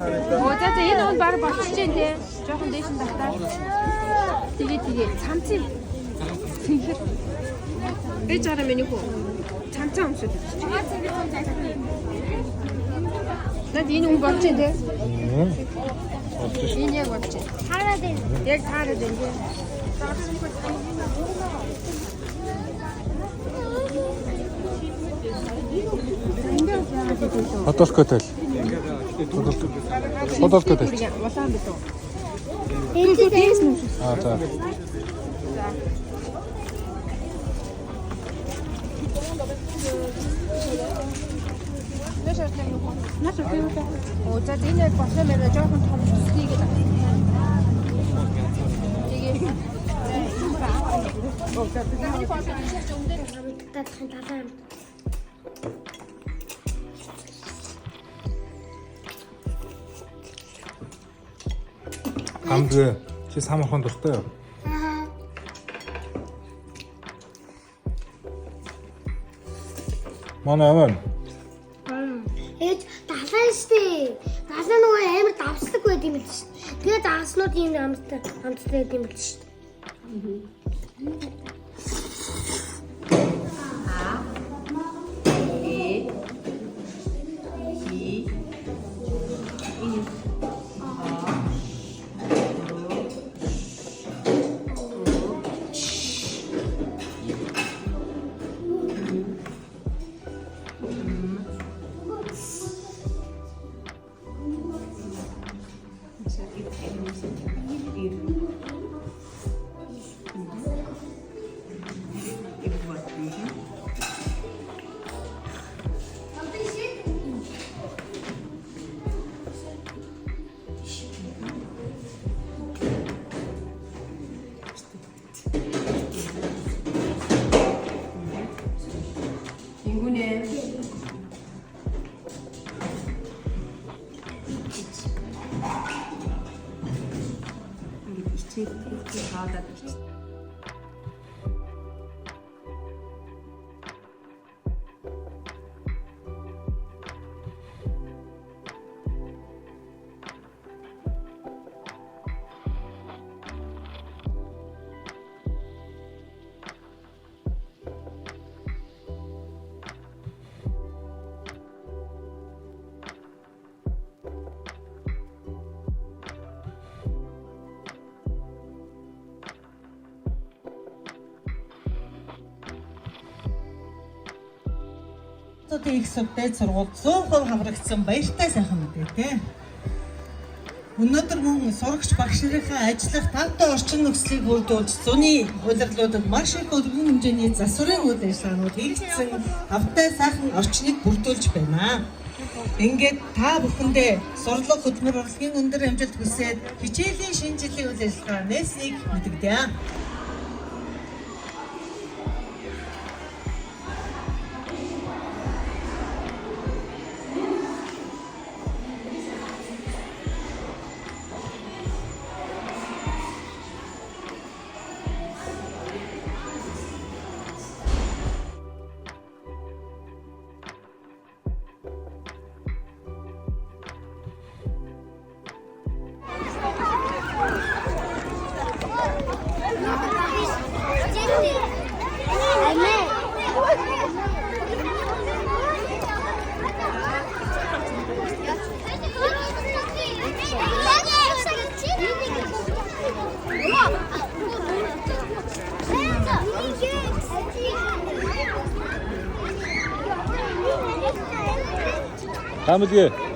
За энэ он баг болчихж дээ тий. Жохон дээш нь татаа. Тэгээ цамцын цэнхэр. Ээж араа миний хүү. Цамцаа өмсөд. Наад энэ хүн болж дээ тий. Энэ яг болж дээ. Таараад байна. Яг таараад байна тий. Подолкотой. Подолкотой. Улаан битүү. За. Оо за энэ яг болсон мээр жоохон том төстэй гэдэг. Тэгээ. Оо за энэ болсон чинь өмнөд татахын талаар Хамдээ чи самархан дуртай юу? Манай аман. ээж далаа штэ. Далаа нөгөө амар давсдаг байд юм л штэ. Тэгээд ааснууд ийм амттай байд юм л штэ. Их сургуульд 100% хамрагдсан баяртай сайхан мэдээ тий. Өнөөдөр мөн сурагч багш нарын ажиллах тавтай орчин нөхцөлийг бүрдүүлж зуны удирдлуудад маш их өргөн хэмжээний засварын үйл ажиллагаанууд хийгдсэн тавтай сайхан орчныг бүрдүүлж байна. Ингээд та бүхэндээ сурлага хөтөлбөр урлагийн өндөр амжилт хүсээд хичээлийн шинэ жилийн үйл ажиллагаа нээсийг мэдгэнэ. Хамдээ